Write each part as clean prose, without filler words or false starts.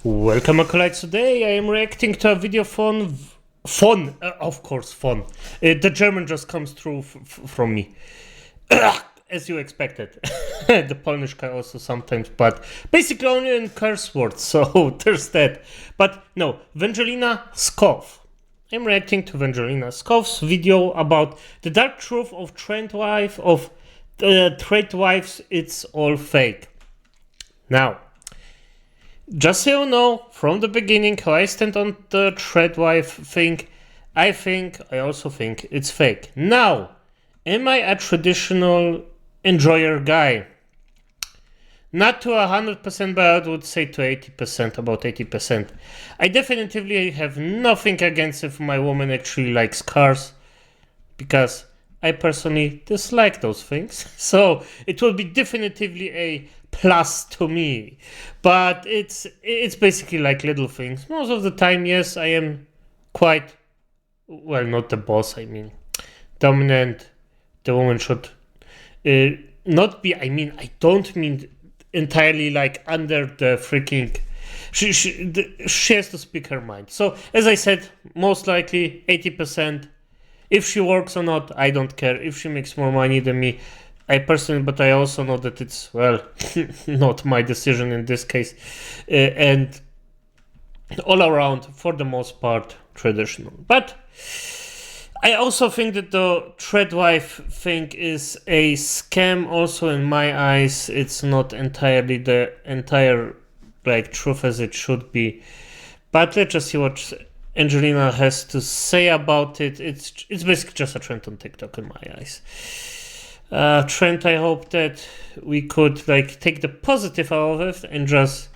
Welcome acolytes. Today I am reacting to a video from of course, fun. The German just comes through from me. As you expected. The Polish guy also sometimes, but basically only in curse words, so there's that. But no, VangelinaSkov. I'm reacting to VangelinaSkov's video about the dark truth of tradwives. It's all fake. Now, just so you know, from the beginning, how I stand on the tradwife thing, I also think it's fake. Now, am I a traditional enjoyer guy? Not to 100%, but I would say to 80%, about 80%. I definitely have nothing against if my woman actually likes cars, because I personally dislike those things. So it will be definitively a plus to me. But it's basically like little things. Most of the time, yes, I am quite, well, not the boss, I mean, dominant. The woman should not be, I don't mean entirely like under the freaking, she has to speak her mind. So as I said, most likely 80%. If she works or not, I don't care. If she makes more money than me, but I also know that it's, well, not my decision in this case. And all around, for the most part, traditional. But I also think that the tradwife thing is a scam also in my eyes. It's not entirely the entire truth as it should be. But let's just see what Angelina has to say about it. It's basically just a trend on TikTok in my eyes. Trend, I hope that we could take the positive out of it and just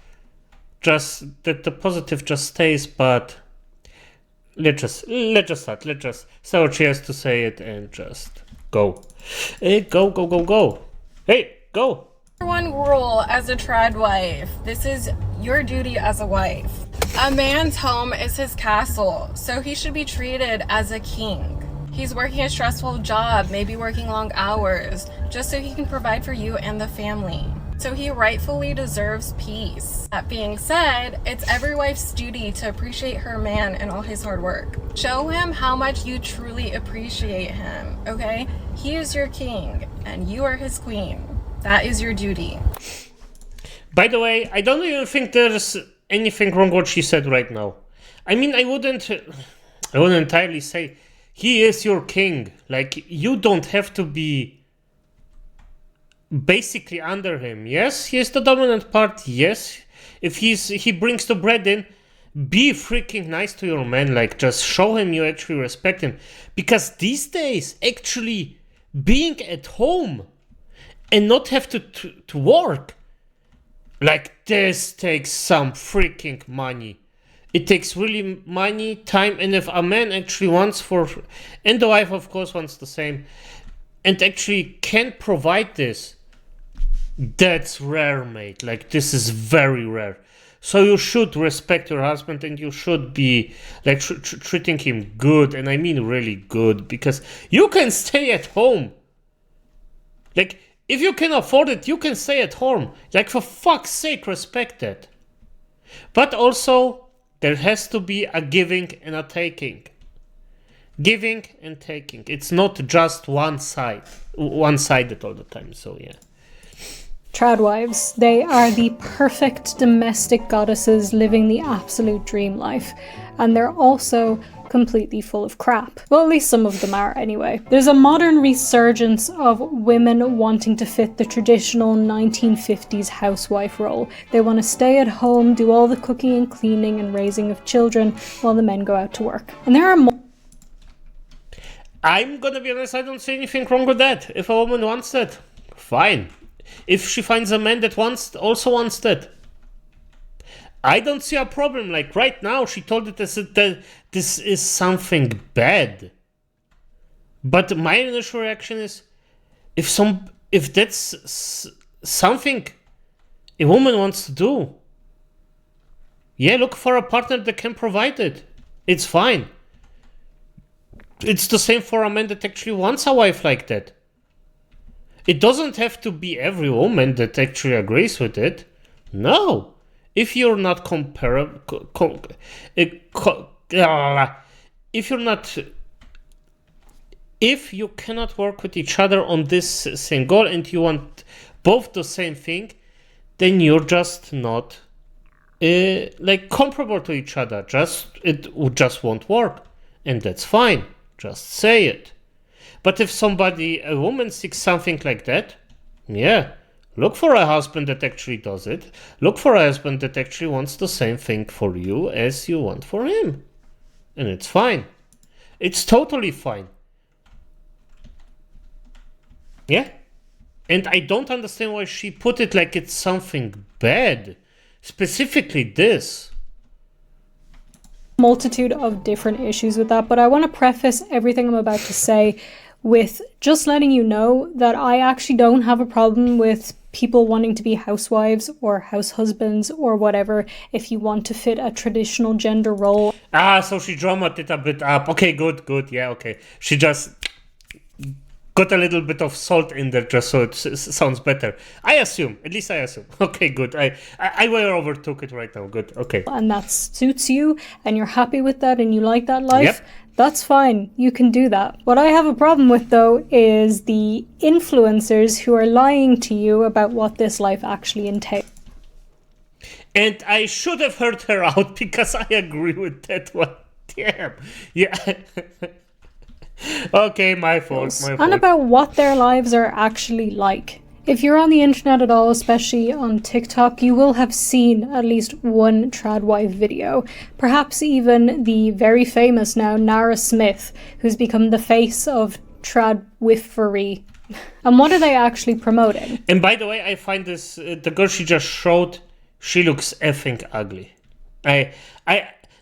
that the positive just stays, but let's just start. Let's just see what she has to say it and just go. Hey, go. Hey, go. One rule as a tradwife. This is your duty as a wife. A man's home is his castle, so he should be treated as a king. He's working a stressful job, maybe working long hours, just so he can provide for you and the family. So he rightfully deserves peace. That being said, it's every wife's duty to appreciate her man and all his hard work. Show him how much you truly appreciate him, okay? He is your king, and you are his queen. That is your duty. By the way, I don't even think there's anything wrong what she said right now. I mean, I wouldn't entirely say he is your king. Like, you don't have to be basically under him. Yes, he is the dominant part. Yes, if he brings the bread in, be freaking nice to your man. Like, just show him you actually respect him. Because these days, actually being at home and not have to work, like, this takes some freaking money. It takes really money, time, and if a man actually wants and the wife of course wants the same, and actually can provide this, that's rare, mate. Like, this is very rare. So you should respect your husband and you should be like treating him good, and I mean really good, because you can stay at home. Like, if you can afford it, you can stay at home. Like, for fuck's sake, respect that. But also, there has to be a giving and a taking. Giving and taking. It's not just one-sided all the time, so yeah. Tradwives, they are the perfect domestic goddesses living the absolute dream life. And they're also completely full of crap. Well, at least some of them are anyway. There's a modern resurgence of women wanting to fit the traditional 1950s housewife role. They want to stay at home, do all the cooking and cleaning and raising of children while the men go out to work. And there are I'm gonna be honest, I don't see anything wrong with that. If a woman wants that, fine. If she finds a man that also wants that, I don't see a problem. Like, right now, she told it that this is something bad. But my initial reaction is, if that's something a woman wants to do, yeah, look for a partner that can provide it. It's fine. It's the same for a man that actually wants a wife like that. It doesn't have to be every woman that actually agrees with it. No. if you're not comparable, if you're not, if you cannot work with each other on this same goal and you want both the same thing, then you're just not like comparable to each other. It just won't work, and that's fine. Just say it. But if a woman seeks something like that, yeah, look for a husband that actually does it. Look for a husband that actually wants the same thing for you as you want for him. And it's fine. It's totally fine. Yeah. And I don't understand why she put it like it's something bad. Specifically this. Multitude of different issues with that, but I want to preface everything I'm about to say with just letting you know that I actually don't have a problem with people wanting to be housewives or house husbands or whatever if you want to fit a traditional gender role. So she drummed it a bit up. Okay, good. Yeah, okay. She just got a little bit of salt in there just so it sounds better. At least I assume. Okay, good. I way overtook it right now. Good, okay. And that suits you and you're happy with that and you like that life. Yep. That's fine. You can do that. What I have a problem with, though, is the influencers who are lying to you about what this life actually entails. And I should have heard her out because I agree with that one. Damn. Yeah. Okay, my fault. And about what their lives are actually like. If you're on the internet at all, especially on TikTok, you will have seen at least one tradwife video. Perhaps even the very famous now Nara Smith, who's become the face of tradwifery. And what are they actually promoting? And by the way, I find this, the girl she just showed, she looks effing ugly.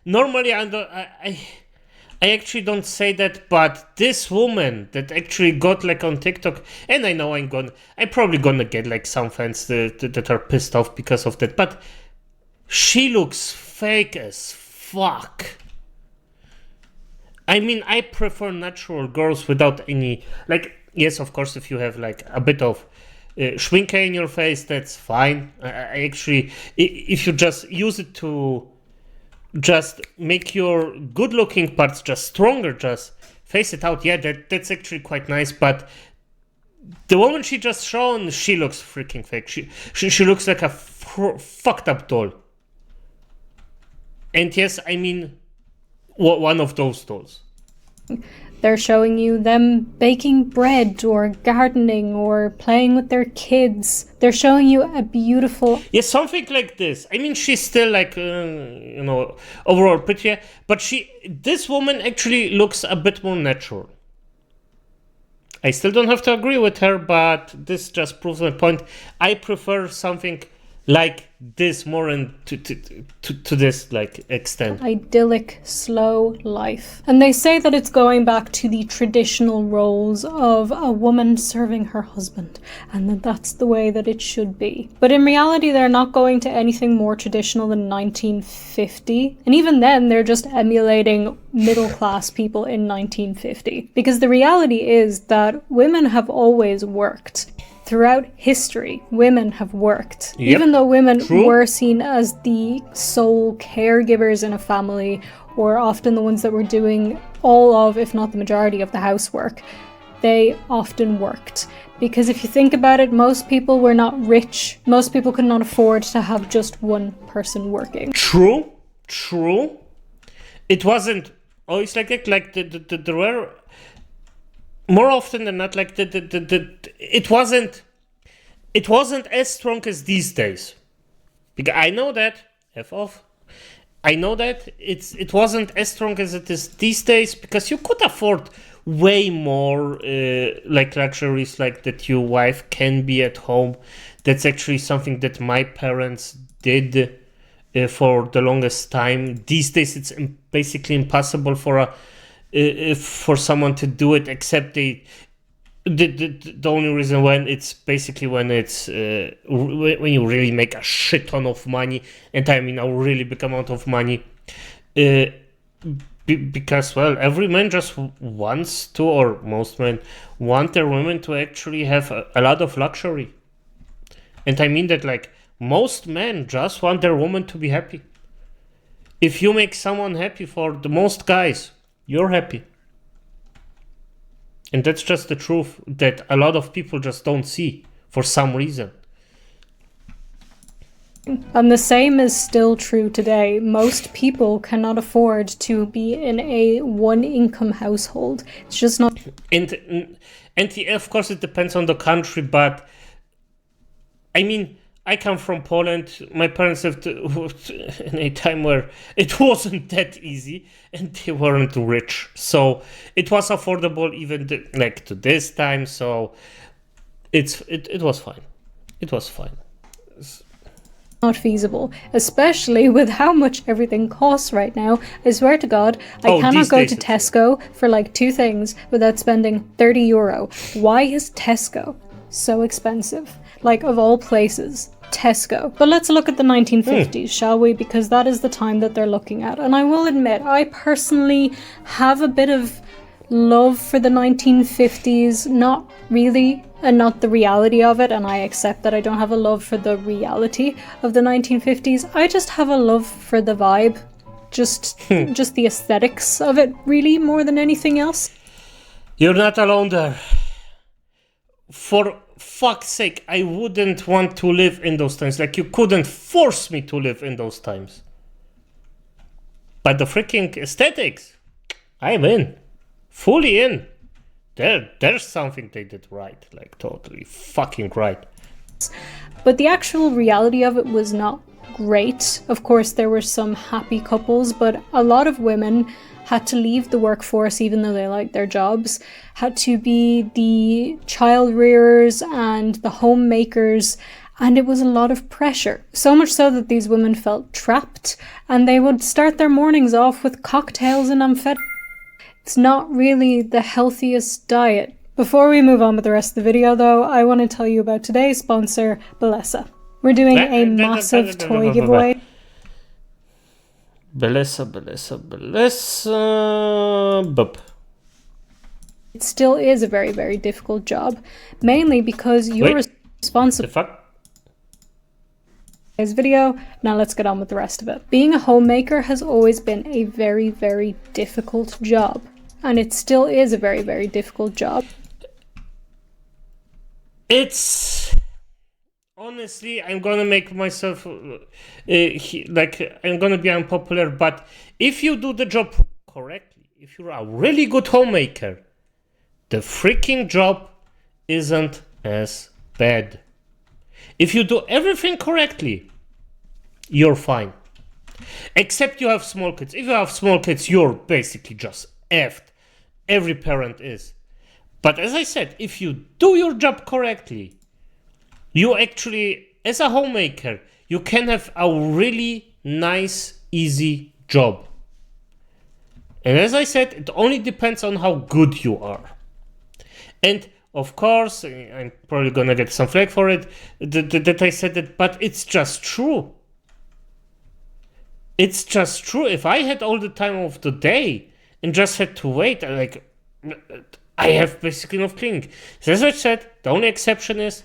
Normally I actually don't say that, but this woman that actually got like on TikTok, and I know I'm probably gonna get like some fans that are pissed off because of that, but she looks fake as fuck. I mean, I prefer natural girls without any, like, yes, of course, if you have like a bit of schminke in your face, that's fine. I actually, if you just use it to just make your good-looking parts just stronger, just face it out. Yeah, that's actually quite nice. But the woman she just shown, she looks freaking fake. She looks like a fucked up doll. And yes, I mean, one of those dolls. They're showing you them baking bread or gardening or playing with their kids. They're showing you a beautiful... Yeah, something like this. I mean, she's still like, overall prettier. But this woman actually looks a bit more natural. I still don't have to agree with her, but this just proves my point. I prefer something like this more to this like extent. Idyllic, slow life. And they say that it's going back to the traditional roles of a woman serving her husband, and that that's the way that it should be. But in reality, they're not going to anything more traditional than 1950. And even then, they're just emulating middle-class people in 1950. Because the reality is that women have always worked. Throughout history, women have worked. Yep. Even though women were seen as the sole caregivers in a family, or often the ones that were doing all of, if not the majority of the housework, they often worked. Because if you think about it, most people were not rich. Most people could not afford to have just one person working. True. It wasn't always like that. Like there were... More often than not, like it wasn't as strong as these days. Because I know that I know that it wasn't as strong as it is these days because you could afford way more like luxuries like that your wife can be at home. That's actually something that my parents did for the longest time. These days, it's basically impossible for someone to do it, except the only reason when it's when you really make a shit ton of money, and I mean a really big amount of money, because well, every man just wants to, or most men want their women to actually have a lot of luxury, and I mean that like most men just want their woman to be happy. If you make someone happy, for the most guys, you're happy. And that's just the truth that a lot of people just don't see for some reason. And the same is still true today. Most people cannot afford to be in a one-income household. It's just not... And of course it depends on the country, but I mean, I come from Poland. My parents lived in a time where it wasn't that easy and they weren't rich. So it was affordable even to this time. So it was fine. It was fine. Not feasible, especially with how much everything costs right now. I swear to God, I cannot go to Tesco for like 2 things without spending €30. Why is Tesco so expensive? Like, of all places, Tesco. But let's look at the 1950s, shall we? Because that is the time that they're looking at. And I will admit, I personally have a bit of love for the 1950s, not really, and not the reality of it, and I accept that I don't have a love for the reality of the 1950s. I just have a love for the vibe, just the aesthetics of it, really, more than anything else. You're not alone there. For fuck's sake, I wouldn't want to live in those times. Like, you couldn't force me to live in those times. But the freaking aesthetics, I'm in. Fully in. There's something they did right. Like, totally fucking right. But the actual reality of it was not great. Of course, there were some happy couples, but a lot of women had to leave the workforce even though they liked their jobs, had to be the child rearers and the homemakers, and it was a lot of pressure. So much so that these women felt trapped, and they would start their mornings off with cocktails and amphetamines. It's not really the healthiest diet. Before we move on with the rest of the video though, I want to tell you about today's sponsor, Ballerina. We're doing a massive toy giveaway. Ballerina. Boop. It still is a very, very difficult job, mainly because you're responsible. The fuck? This video. Now let's get on with the rest of it. Being a homemaker has always been a very, very difficult job, and it still is a very, very difficult job. It's honestly, I'm gonna make myself I'm gonna be unpopular, but if you do the job correctly, if you're a really good homemaker, the freaking job isn't as bad. If you do everything correctly, you're fine. Except you have small kids. If you have small kids, you're basically just effed. Every parent is. But as I said, if you do your job correctly, you actually, as a homemaker, you can have a really nice, easy job. And as I said, it only depends on how good you are. And of course, I'm probably gonna get some flack for it, that I said it, but it's just true. It's just true. If I had all the time of the day and just had to wait, I have basically enough cleaning. So as I said, the only exception is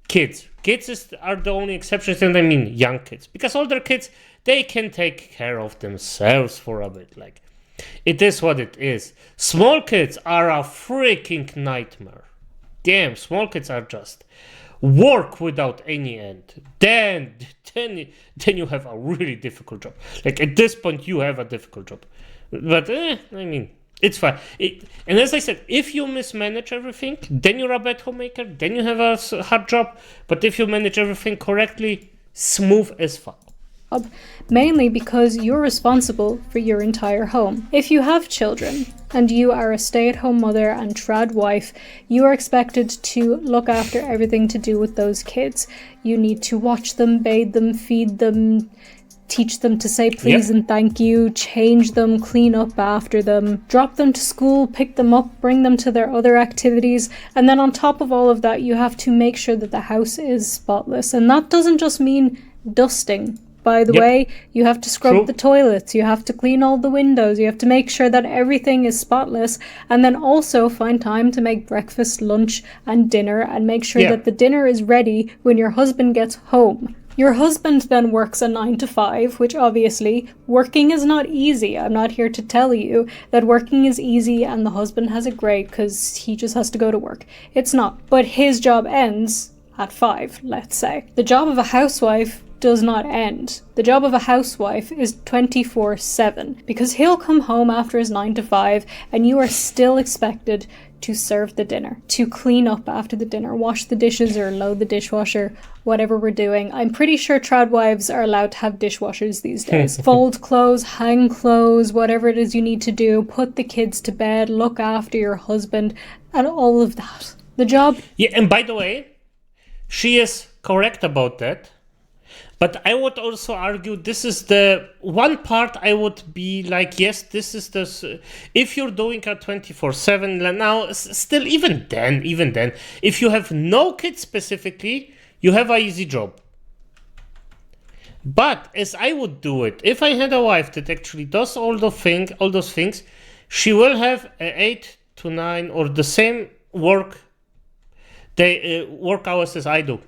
kids. Kids are the only exceptions, and I mean young kids. Because older kids, they can take care of themselves for a bit. Like, it is what it is. Small kids are a freaking nightmare. Damn, small kids are just work without any end. Then you have a really difficult job. Like, at this point, you have a difficult job. But, I mean, it's fine. And as I said, if you mismanage everything, then you're a bad homemaker, then you have a hard job. But if you manage everything correctly, smooth as fuck. Mainly because you're responsible for your entire home. If you have children and you are a stay-at-home mother and tradwife, you are expected to look after everything to do with those kids. You need to watch them, bathe them, feed them, teach them to say please and thank you, change them, clean up after them, drop them to school, pick them up, bring them to their other activities, and then on top of all of that, you have to make sure that the house is spotless. And that doesn't just mean dusting. By the way, you have to scrub the toilets, you have to clean all the windows, you have to make sure that everything is spotless, and then also find time to make breakfast, lunch, and dinner, and make sure that the dinner is ready when your husband gets home. Your husband then works a 9 to 5, which obviously working is not easy. I'm not here to tell you that working is easy and the husband has it great because he just has to go to work. It's not. But his job ends at 5, let's say. The job of a housewife does not end. The job of a housewife is 24/7 because he'll come home after his 9 to 5 and you are still expected to serve the dinner, to clean up after the dinner, wash the dishes or load the dishwasher, whatever we're doing. I'm pretty sure tradwives are allowed to have dishwashers these days. Fold clothes, hang clothes, whatever it is you need to do, put the kids to bed, look after your husband, and all of that. The job... Yeah, and by the way, she is correct about that. But I would also argue this is the one part I would be like, yes, this is the... If you're doing a 24/7 now, still even then, if you have no kids specifically, you have an easy job. But as I would do it, if I had a wife that actually does all those things, she will have 8 to 9 or the same work hours as I do.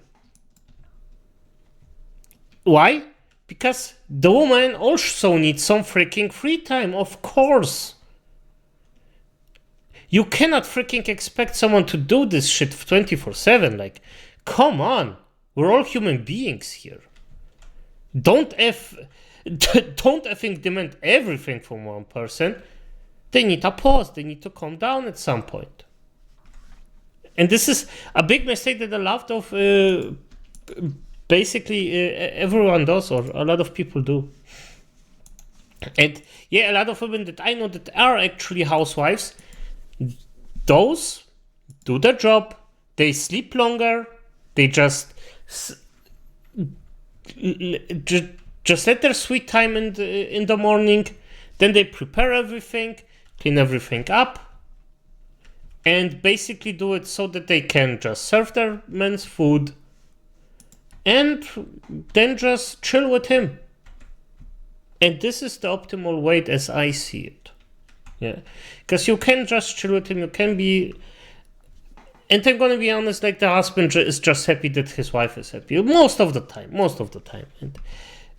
Why? Because the woman also needs some freaking free time, of course. You cannot freaking expect someone to do this shit 24/7. Like, come on. We're all human beings here. Don't effing demand everything from one person. They need a pause. They need to calm down at some point. And this is a big mistake that a lot of... basically everyone does, or a lot of people do. And yeah, a lot of women that I know that are actually housewives, those do their job, they sleep longer, they just let their sweet time in the morning, then they prepare everything, clean everything up, and basically do it so that they can just serve their men's food and then just chill with him. And this is the optimal way as I see it. Yeah. Because you can just chill with him, you can be... And I'm gonna be honest, like, the husband is just happy that his wife is happy. Most of the time. And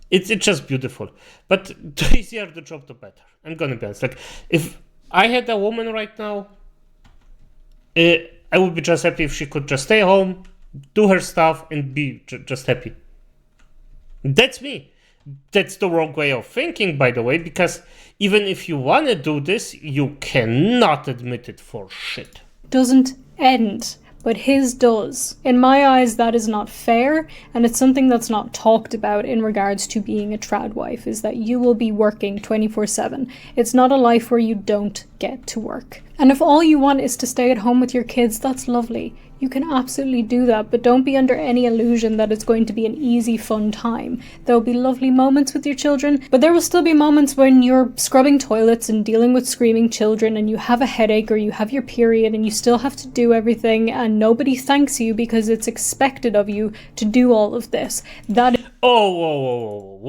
it's just beautiful. But the easier the job, the better. I'm gonna be honest. Like, if I had a woman right now, I would be just happy if she could just stay home, do her stuff, and be just happy. That's me. That's the wrong way of thinking, by the way, because even if you want to do this, you cannot admit it for shit. Doesn't end, but his does. In my eyes, that is not fair, and it's something that's not talked about in regards to being a tradwife, is that you will be working 24/7. It's not a life where you don't get to work. And if all you want is to stay at home with your kids, that's lovely. You can absolutely do that, but don't be under any illusion that it's going to be an easy, fun time. There will be lovely moments with your children, but there will still be moments when you're scrubbing toilets and dealing with screaming children and you have a headache or you have your period and you still have to do everything and nobody thanks you because it's expected of you to do all of this. Whoa.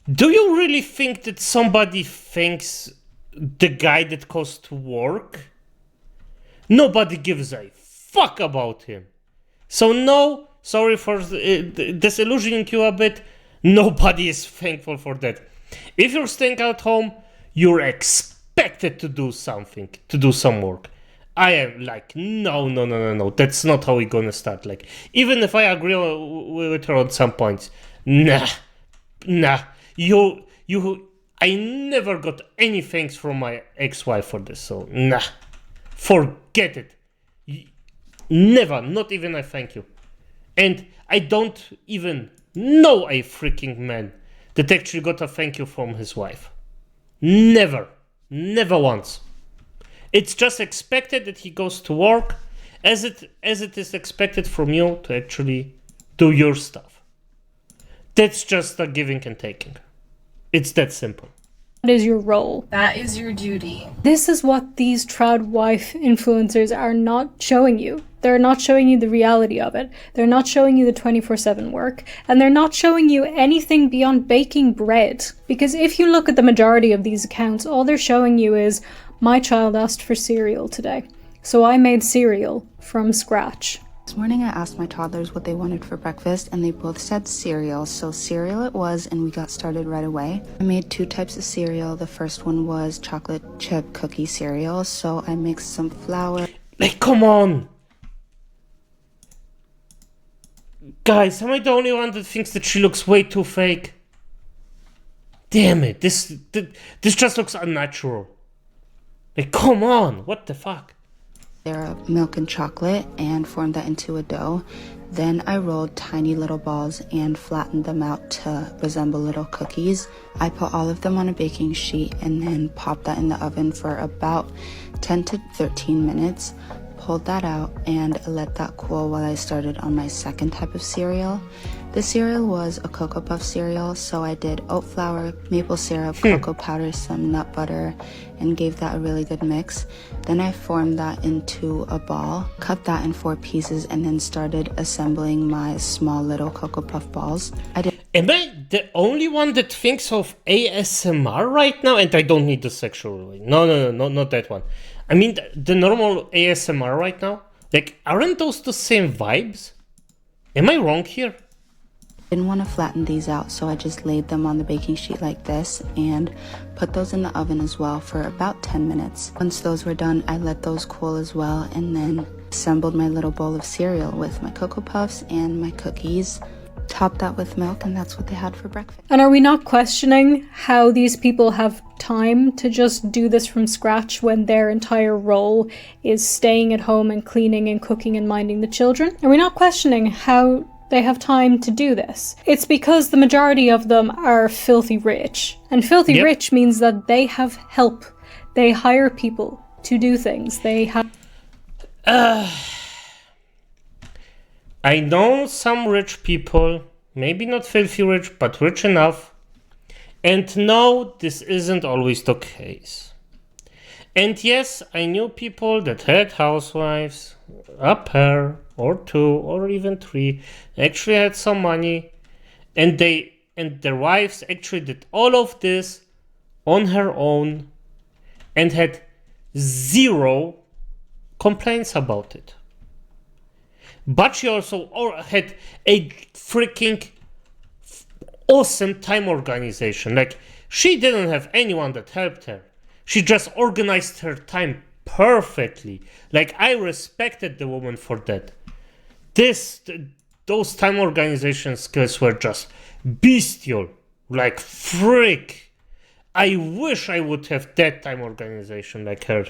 Do you really think that somebody thanks the guy that goes to work? Nobody gives a fuck about him. So no, sorry for disillusioning you a bit, nobody is thankful for that. If you're staying at home, you're expected to do something, to do some work. I am like, no, that's not how we're gonna start. Like, even if I agree with her on some points, nah, I never got any thanks from my ex-wife for this, so nah. Forget it. Never, not even a thank you. And I don't even know a freaking man that actually got a thank you from his wife. Never once. It's just expected that he goes to work as it is expected from you to actually do your stuff. That's just a giving and taking. It's that simple. That is your role. That is your duty. This is what these tradwife influencers are not showing you. They're not showing you the reality of it. They're not showing you the 24/7 work. And they're not showing you anything beyond baking bread. Because if you look at the majority of these accounts, all they're showing you is, my child asked for cereal today, so I made cereal from scratch. This morning I asked my toddlers what they wanted for breakfast and they both said cereal, so cereal it was and we got started right away. I made 2 types of cereal. The first one was chocolate chip cookie cereal, so I mixed some flour. Like, come on! Guys, am I the only one that thinks that she looks way too fake? Damn it, this just looks unnatural. Like, come on, what the fuck? Syrup, milk, and chocolate and formed that into a dough. Then I rolled tiny little balls and flattened them out to resemble little cookies. I put all of them on a baking sheet and then popped that in the oven for about 10 to 13 minutes. Pulled that out and let that cool while I started on my second type of cereal. The cereal was a Cocoa Puff cereal, so I did oat flour, maple syrup, cocoa powder, some nut butter, and gave that a really good mix. Then I formed that into a ball, cut that in 4 pieces, and then started assembling my small little Cocoa Puff balls. Am I the only one that thinks of ASMR right now? And I don't need the sexual way. No, not that one. I mean the normal ASMR right now. Like, aren't those the same vibes? Am I wrong here? Didn't want to flatten these out, so I just laid them on the baking sheet like this and put those in the oven as well for about 10 minutes. Once those were done, I let those cool as well and then assembled my little bowl of cereal with my Cocoa Puffs and my cookies. Topped that with milk, and that's what they had for breakfast. And are we not questioning how these people have time to just do this from scratch when their entire role is staying at home and cleaning and cooking and minding the children? Are we not questioning how they have time to do this? It's because the majority of them are filthy rich. And filthy rich means that they have help. They hire people to do things. They have... I know some rich people, maybe not filthy rich, but rich enough. And no, this isn't always the case. And yes, I knew people that had housewives, a pair, or 2, or even 3, actually had some money, and their wives actually did all of this on her own and had 0 complaints about it. But she also had a freaking awesome time organization. Like, she didn't have anyone that helped her. She just organized her time perfectly. Like, I respected the woman for that. Those time organization skills were just bestial. Like, freak. I wish I would have that time organization like her.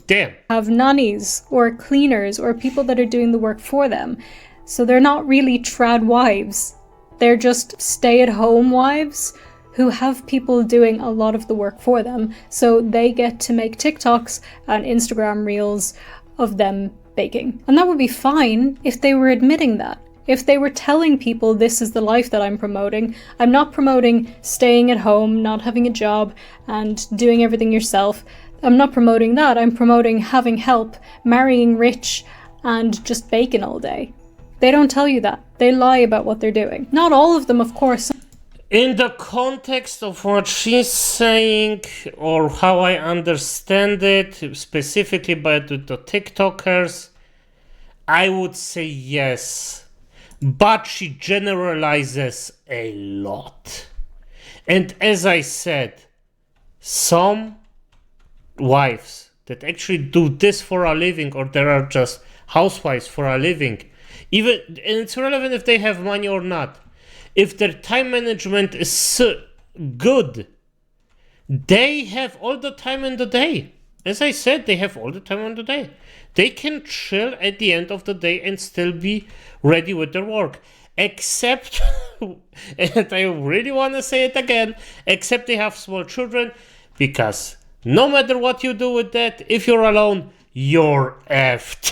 Damn. Have nannies or cleaners or people that are doing the work for them. So they're not really tradwives. They're just stay-at-home wives who have people doing a lot of the work for them. So they get to make TikToks and Instagram reels of them baking. And that would be fine if they were admitting that. If they were telling people this is the life that I'm promoting. I'm not promoting staying at home, not having a job, and doing everything yourself. I'm not promoting that. I'm promoting having help, marrying rich, and just baking all day. They don't tell you that. They lie about what they're doing. Not all of them, of course. In the context of what she's saying, or how I understand it, specifically by the TikTokers, I would say yes. But she generalizes a lot. And as I said, some wives that actually do this for a living, or there are just housewives for a living, even, and it's irrelevant if they have money or not, if their time management is so good, they have all the time in the day. As I said, they have all the time in the day. They can chill at the end of the day and still be ready with their work. Except, and I really want to say it again, except they have small children, because no matter what you do with that, if you're alone, you're effed.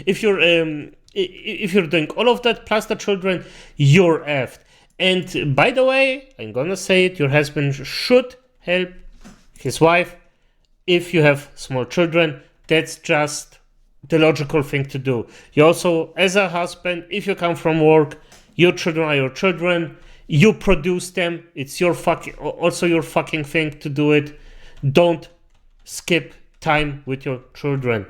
If you're doing all of that plus the children, you're effed. And by the way, I'm gonna say it, your husband should help his wife if you have small children. That's just the logical thing to do. You also, as a husband, if you come from work, your children are your children. You produce them. It's your fucking thing to do it. Don't skip time with your children.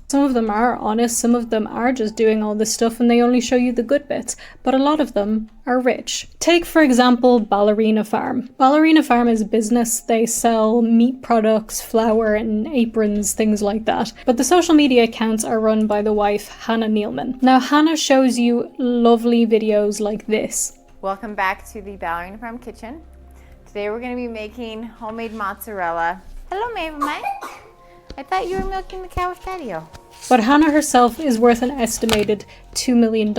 Some of them are honest, some of them are just doing all this stuff and they only show you the good bits, but a lot of them are rich. Take, for example, Ballerina Farm. Ballerina Farm is a business. They sell meat products, flour and aprons, things like that. But the social media accounts are run by the wife, Hannah Nealman. Now, Hannah shows you lovely videos like this. Welcome back to the Ballerina Farm kitchen. Today we're going to be making homemade mozzarella. Hello, Mabel. I thought you were milking the cow with Daddy-O. But Hannah herself is worth an estimated $2 million.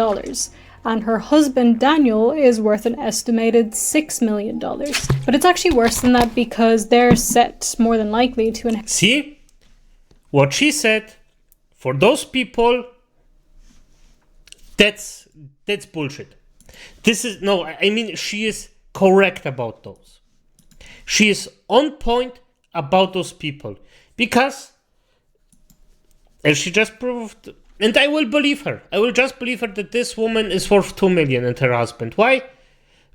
And her husband, Daniel, is worth an estimated $6 million. But it's actually worse than that because they're set more than likely to See? What she said, for those people, that's bullshit. She is correct about those. She is on point about those people. Because, as she just proved, and I will believe her. I will just believe her that this woman is worth $2 million and her husband. Why?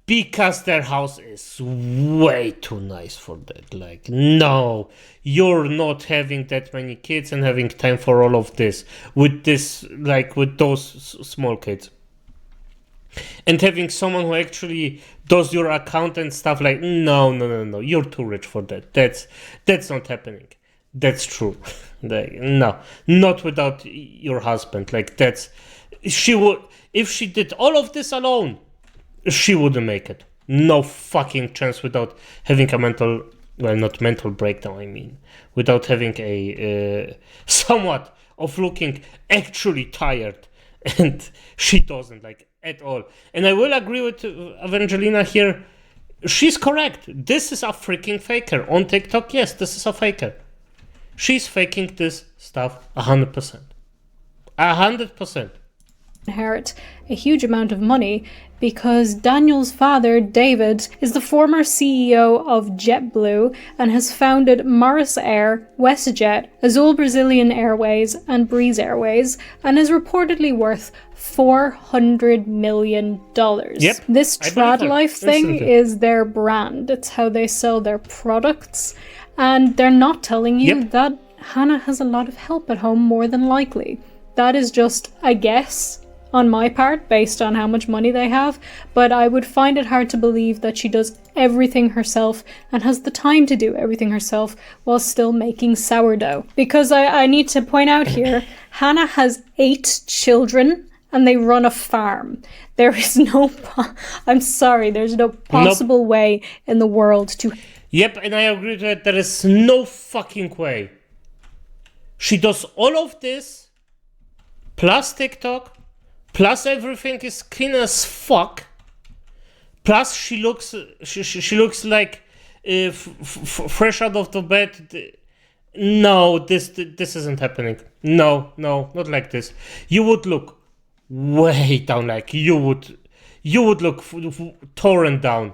Because their house is way too nice for that. Like, no, you're not having that many kids and having time for all of this with those small kids. And having someone who actually does your account and stuff like, no, you're too rich for that. That's not happening. That's true. Like, no, not without your husband. Like, she would, if she did all of this alone, she wouldn't make it. No fucking chance without having a not mental breakdown, without having a somewhat of looking actually tired. And she doesn't, like, at all. And I will agree with Evangelina here. She's correct. This is a freaking faker. On TikTok, yes, this is a faker. She's faking this stuff 100%. 100%. Inherit a huge amount of money because Daniel's father, David, is the former CEO of JetBlue and has founded Morris Air, WestJet, Azul Brazilian Airways, and Breeze Airways, and is reportedly worth $400 million. Yep, this tradwife thing is their brand. It's how they sell their products. And they're not telling you that Hannah has a lot of help at home, more than likely. That is just a guess on my part, based on how much money they have, but I would find it hard to believe that she does everything herself and has the time to do everything herself while still making sourdough. Because I need to point out here, Hannah has 8 children and they run a farm. There is there's no possible way in the world to... Yep, and I agree with that. There is no fucking way. She does all of this, plus TikTok, plus everything is clean as fuck, plus she looks like fresh out of the bed. No, this isn't happening. No, not like this. You would look way down, like you would look torn down.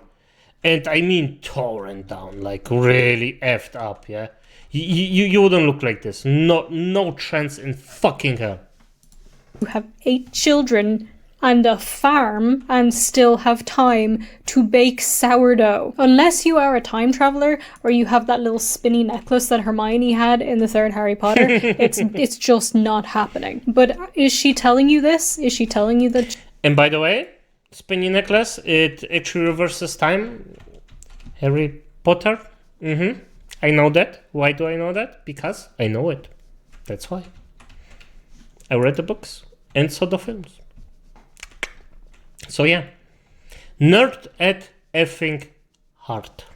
And I mean torn down, like really effed up, yeah? You wouldn't look like this. No chance in fucking hell. You have 8 children and a farm and still have time to bake sourdough. Unless you are a time traveler or you have that little spinny necklace that Hermione had in the 3rd Harry Potter, it's just not happening. But is she telling you this? Is she telling you that... And by the way, spinny necklace, it actually reverses time. Harry Potter. I know that. Why do I know that? Because I know it. That's why. I read the books and saw the films. So yeah. Nerd at effing heart.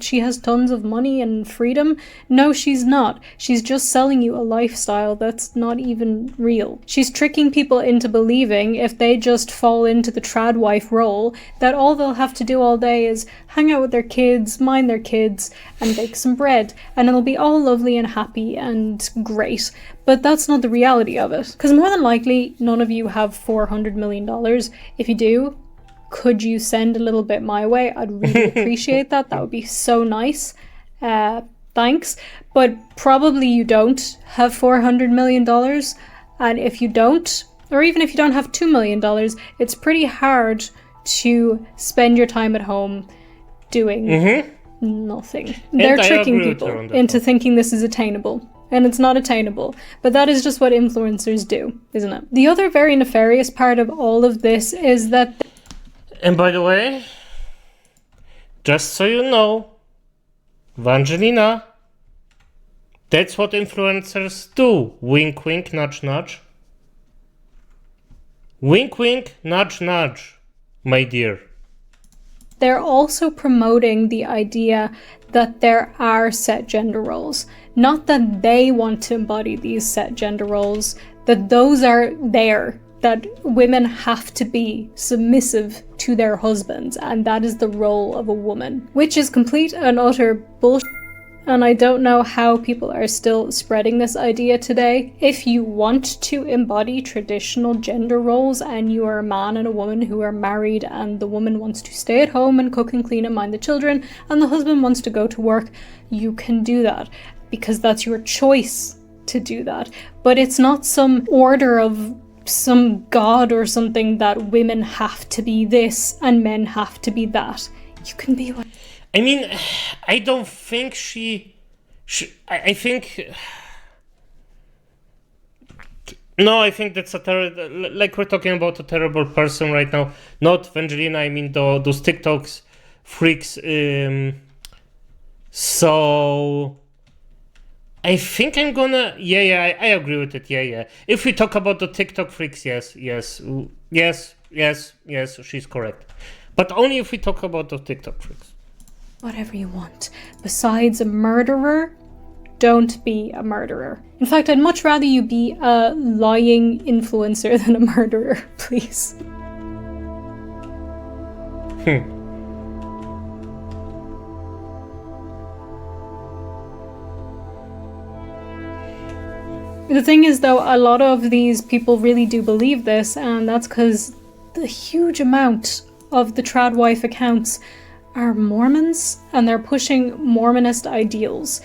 She has tons of money and freedom. No, she's not. She's just selling you a lifestyle that's not even real. She's tricking people into believing, if they just fall into the tradwife role, that all they'll have to do all day is hang out with their kids, mind their kids, and bake some bread, and it'll be all lovely and happy and great. But that's not the reality of it. Because more than likely, none of you have $400 million. If you do, could you send a little bit my way? I'd really appreciate that. That would be so nice. Thanks. But probably you don't have $400 million. And if you don't, or even if you don't have $2 million, it's pretty hard to spend your time at home doing nothing. They're tricking people into thinking this is attainable. and it's not attainable. But that is just what influencers do, isn't it? The other very nefarious part of all of this is that... And by the way, just so you know, Vangelina, that's what influencers do. Wink, wink, nudge, nudge. Wink, wink, nudge, nudge, my dear. They're also promoting the idea that there are set gender roles. Not that they want to embody these set gender roles, that those are there, that women have to be submissive to their husbands, and that is the role of a woman, which is complete and utter bullshit. And I don't know how people are still spreading this idea today. If you want to embody traditional gender roles and you are a man and a woman who are married and the woman wants to stay at home and cook and clean and mind the children and the husband wants to go to work, you can do that because that's your choice to do that. But it's not some order of some god or something that women have to be this and men have to be that. You can be what... I mean, I don't think I think... No, I think that's a terrible... Like, we're talking about a terrible person right now. Not Vangelina, I mean those TikToks freaks. So... I think I'm gonna... Yeah, I agree with it. Yeah. If we talk about the TikTok freaks, yes, she's correct. But only if we talk about the TikTok freaks. Whatever you want. Besides a murderer, don't be a murderer. In fact, I'd much rather you be a lying influencer than a murderer, please. The thing is, though, a lot of these people really do believe this, and that's because the huge amount of the tradwife accounts are Mormons, and they're pushing Mormonist ideals.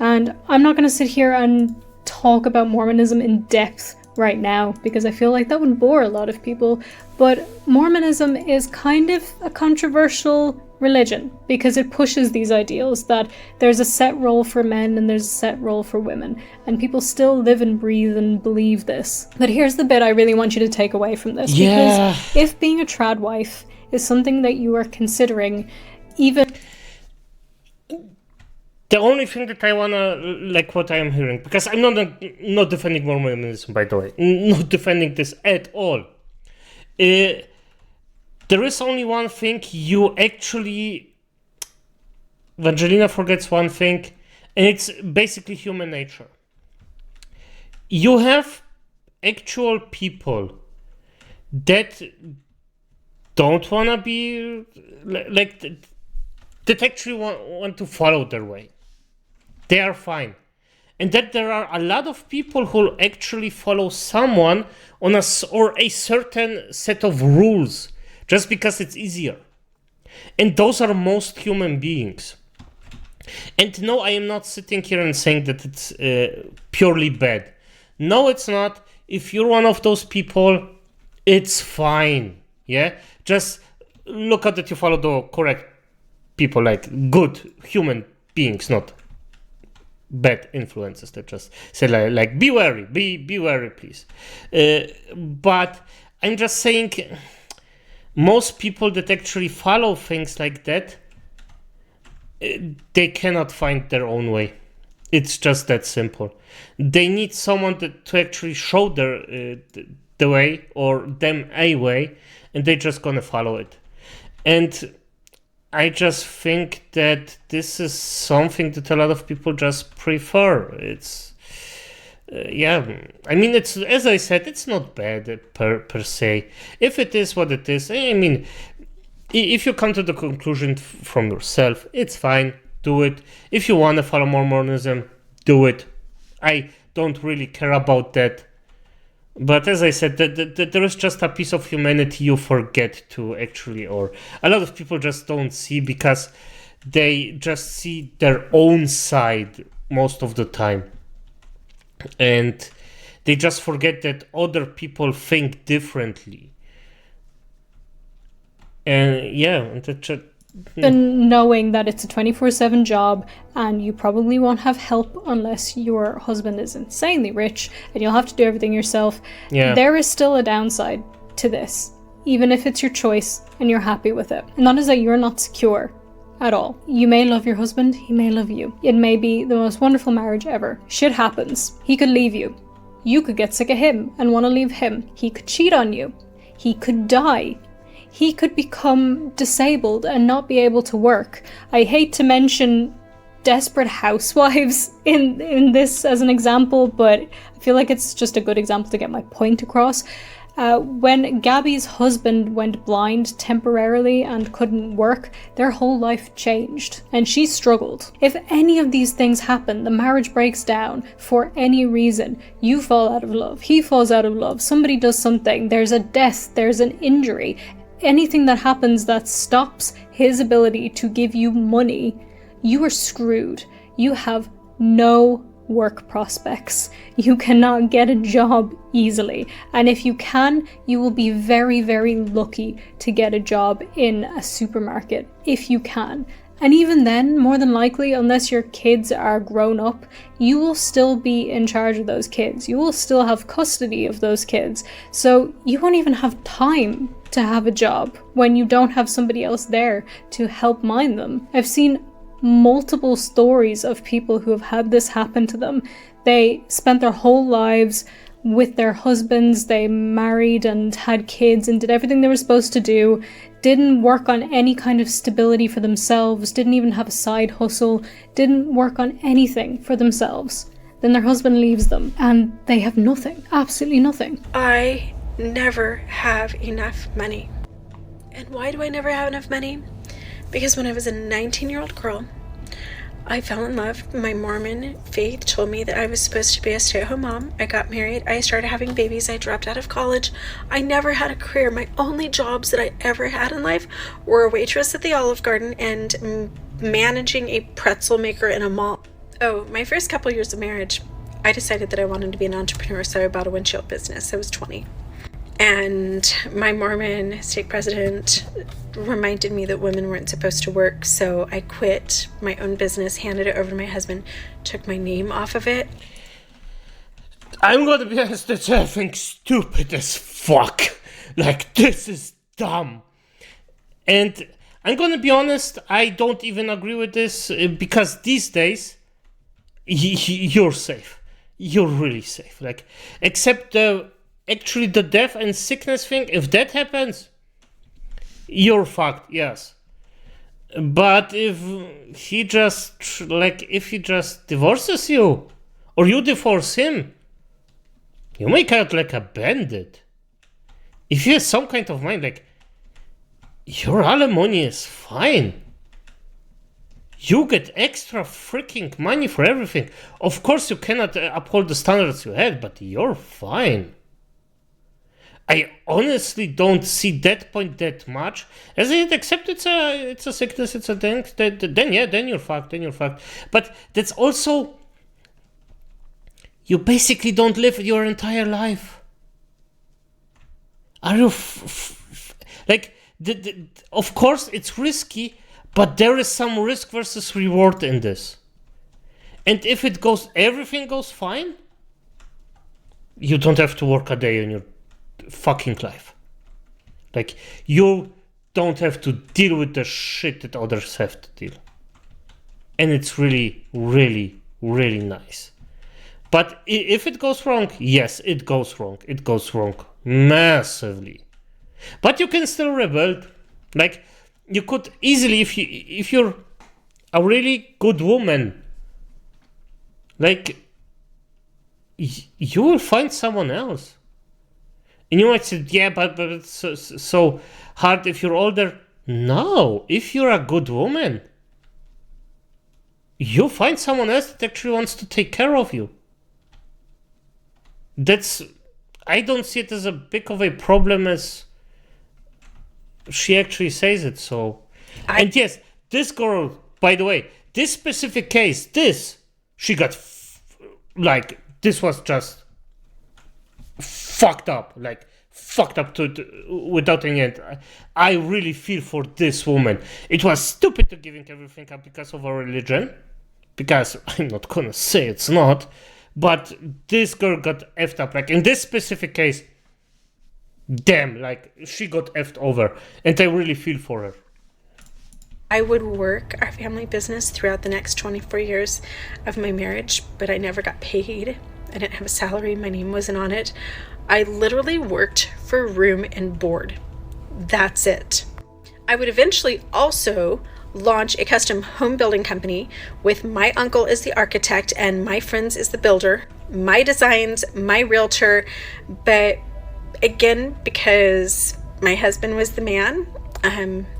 And I'm not going to sit here and talk about Mormonism in depth right now, because I feel like that would bore a lot of people, but Mormonism is kind of a controversial religion, because it pushes these ideals that there's a set role for men and there's a set role for women, and people still live and breathe and believe this. But here's the bit I really want you to take away from this, because if being a tradwife is something that you are considering, even... The only thing that I wanna, like what I am hearing, because I'm not defending Mormonism, by the way, not defending this at all. There is only one thing you actually, Vangelina forgets one thing, and it's basically human nature. You have actual people that don't wanna be, like, that actually want to follow their way. They are fine. And that there are a lot of people who actually follow someone on a certain set of rules just because it's easier. And those are most human beings. And no, I am not sitting here and saying that it's purely bad. No, it's not. If you're one of those people, it's fine. Yeah? Just look at that you follow the correct people, like good human beings, not bad influences that just say like be wary, be wary, please. But I'm just saying, most people that actually follow things like that, they cannot find their own way. It's just that simple. They need someone to actually show the way, or them a way, and they're just gonna follow it. And I just think that this is something that a lot of people just prefer. It's, I mean, it's, as I said, it's not bad per se. If it is what it is, I mean, if you come to the conclusion from yourself, it's fine, do it. If you want to follow Mormonism, do it. I don't really care about that. But as I said, there is just a piece of humanity you forget to actually, or a lot of people just don't see, because they just see their own side most of the time. And they just forget that other people think differently. And And knowing that it's a 24/7 job and you probably won't have help unless your husband is insanely rich and you'll have to do everything yourself, there is still a downside to this, even if it's your choice and you're happy with it. And that is that you're not secure at all. You may love your husband, he may love you. It may be the most wonderful marriage ever. Shit happens. He could leave you. You could get sick of him and want to leave him. He could cheat on you. He could die. He could become disabled and not be able to work. I hate to mention desperate housewives in this as an example, but I feel like it's just a good example to get my point across. When Gabby's husband went blind temporarily and couldn't work, their whole life changed, and she struggled. If any of these things happen, the marriage breaks down for any reason, you fall out of love, he falls out of love, somebody does something, there's a death, there's an injury, anything that happens that stops his ability to give you money, you are screwed. You have no work prospects. You cannot get a job easily. And if you can, you will be very, very lucky to get a job in a supermarket, if you can. And even then, more than likely, unless your kids are grown up, you will still be in charge of those kids. You will still have custody of those kids. So you won't even have time to have a job when you don't have somebody else there to help mind them. I've seen multiple stories of people who have had this happen to them. They spent their whole lives with their husbands, they married and had kids and did everything they were supposed to do, didn't work on any kind of stability for themselves, didn't even have a side hustle, didn't work on anything for themselves. Then their husband leaves them and they have nothing, absolutely nothing. I never have enough money. And why do I never have enough money? Because when I was a 19-year-old girl, I fell in love. My Mormon faith told me that I was supposed to be a stay-at-home mom. I got married. I started having babies. I dropped out of college. I never had a career. My only jobs that I ever had in life were a waitress at the Olive Garden and managing a pretzel maker in a mall. Oh, my first couple years of marriage, I decided that I wanted to be an entrepreneur, so I bought a windshield business. I was 20. And my Mormon stake president reminded me that women weren't supposed to work, so I quit my own business, handed it over to my husband, took my name off of it. I'm gonna be honest, that's I think stupid as fuck. Like, this is dumb. And I'm gonna be honest, I don't even agree with this, because these days, you're safe. You're really safe. Like, except actually the death and sickness thing, if that happens, you're fucked, yes. But if he just divorces you, or you divorce him, you make out like a bandit. If you have some kind of mind, like, your alimony is fine. You get extra freaking money for everything. Of course you cannot uphold the standards you had, but you're fine. I honestly don't see that point that much. As I accept it's a sickness, it's a thing, then you're fucked, But that's also, you basically don't live your entire life. Are you, like, of course it's risky, but there is some risk versus reward in this. And if everything goes fine, you don't have to work a day in your fucking life. Like, you don't have to deal with the shit that others have to deal. And it's really, really, really nice. But if it goes wrong, yes, it goes wrong. It goes wrong massively. But you can still rebuild. Like, you could easily, if you're a really good woman, like, you will find someone else. And you might say, yeah, but it's so hard if you're older. No, if you're a good woman, you find someone else that actually wants to take care of you. I don't see it as a big of a problem as she actually says it. So, and yes, this girl, by the way, this specific case, she got, this was just fucked up, like fucked up without any end. I really feel for this woman. It was stupid to giving everything up because of her religion, because I'm not gonna say it's not, but this girl got effed up. Like in this specific case, damn, like she got effed over, and I really feel for her. I would work our family business throughout the next 24 years of my marriage, but I never got paid. I didn't have a salary. My name wasn't on it. I literally worked for room and board. That's it. I would eventually also launch a custom home building company with my uncle as the architect and my friends as the builder, my designs, my realtor. But again, because my husband was the man,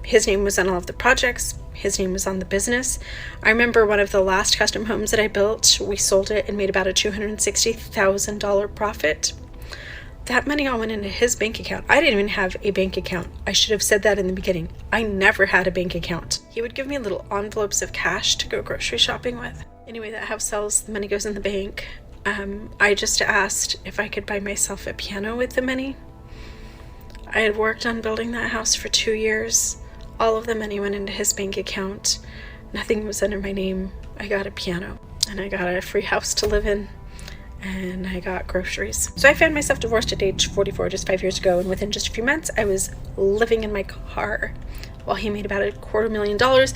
his name was on all of the projects, his name was on the business. I remember one of the last custom homes that I built, we sold it and made about a $260,000 profit. That money all went into his bank account. I didn't even have a bank account. I should have said that in the beginning. I never had a bank account. He would give me little envelopes of cash to go grocery shopping with. Anyway, that house sells, the money goes in the bank. I just asked if I could buy myself a piano with the money. I had worked on building that house for 2 years. All of the money went into his bank account. Nothing was under my name. I got a piano and I got a free house to live in and I got groceries. So I found myself divorced at age 44 just 5 years ago, and within just a few months I was living in my car. While he made about $250,000,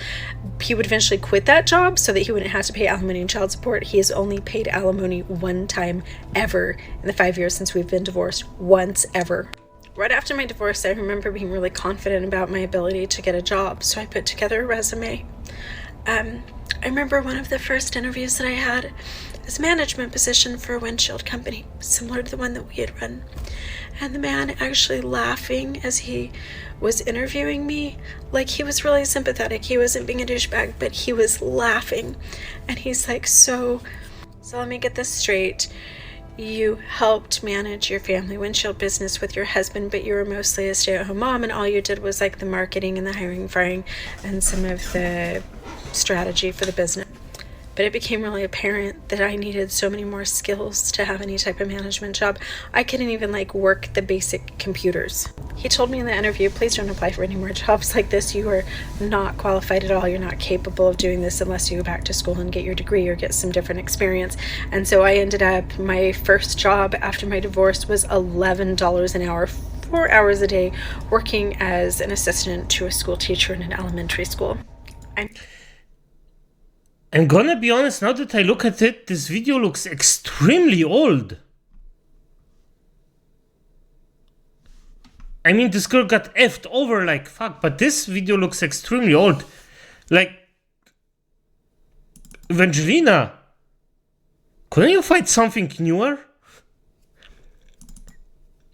he would eventually quit that job so that he wouldn't have to pay alimony and child support. He has only paid alimony one time ever in the 5 years since we've been divorced. Once ever. Right after my divorce, I remember being really confident about my ability to get a job, so I put together a resume. I remember one of the first interviews that I had was a management position for a windshield company, similar to the one that we had run. And the man actually laughing as he was interviewing me, like he was really sympathetic. He wasn't being a douchebag, but he was laughing. And he's like, so let me get this straight. You helped manage your family windshield business with your husband, but you were mostly a stay-at-home mom, and all you did was like the marketing and the hiring, firing, and some of the strategy for the business. But it became really apparent that I needed so many more skills to have any type of management job. I couldn't even like work the basic computers. He told me in the interview, please don't apply for any more jobs like this. You are not qualified at all. You're not capable of doing this unless you go back to school and get your degree or get some different experience. And so I ended up, my first job after my divorce was $11 an hour, 4 hours a day, working as an assistant to a school teacher in an elementary school. I'm gonna be honest, now that I look at it, this video looks extremely old. I mean, this girl got effed over like fuck, but this video looks extremely old. Like, Vangelina, couldn't you find something newer?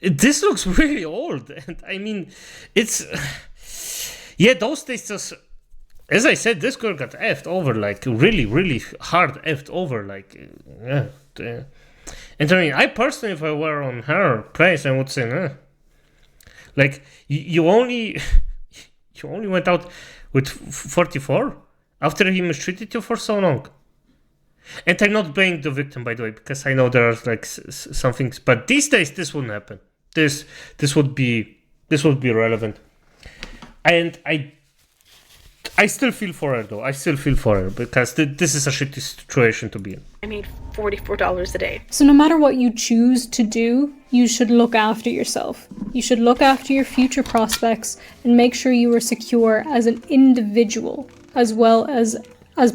This looks really old, and I mean, it's... Yeah, those days just... As I said, this girl got effed over, like, really, really hard effed over, like, yeah. And I mean, I personally, if I were on her place, I would say, nah. Like, you only went out with 44 after he mistreated you for so long. And I'm not blaming the victim, by the way, because I know there are, like, some things, but these days, this wouldn't happen. This would be relevant. And I still feel for her, though. I still feel for her, because this is a shitty situation to be in. I made $44 a day. So no matter what you choose to do, you should look after yourself. You should look after your future prospects and make sure you are secure as an individual as well as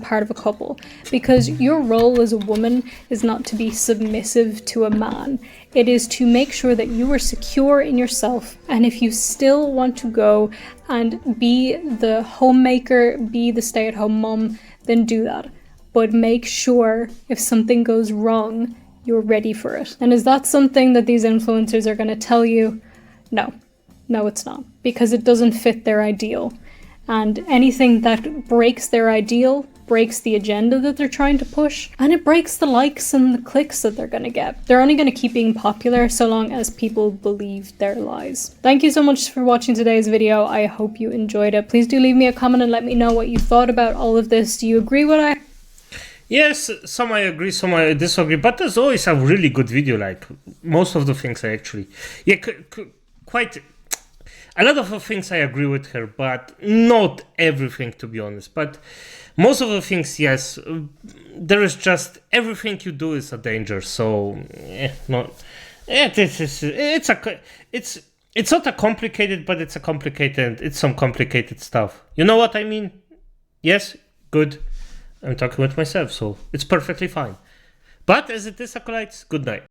part of a couple, because your role as a woman is not to be submissive to a man. It is to make sure that you are secure in yourself, and if you still want to go and be the homemaker, be the stay-at-home mom, then do that. But make sure if something goes wrong, you're ready for it. And is that something that these influencers are going to tell you? No, it's not, because it doesn't fit their ideal. And anything that breaks their ideal breaks the agenda that they're trying to push, and it breaks the likes and the clicks that they're going to get. They're only going to keep being popular so long as people believe their lies. Thank you so much for watching today's video. I hope you enjoyed it. Please do leave me a comment and let me know what you thought about all of this. Do you agree with I? Yes, some I agree, some I disagree, but as always a really good video, like most of the things I actually... Yeah, quite a lot of the things I agree with her, but not everything, to be honest. But most of the things, yes, there is just everything you do is a danger. So it's not a complicated, but it's some complicated stuff. You know what I mean? Yes, good. I'm talking with myself, so it's perfectly fine. But as it is, acolytes, good night.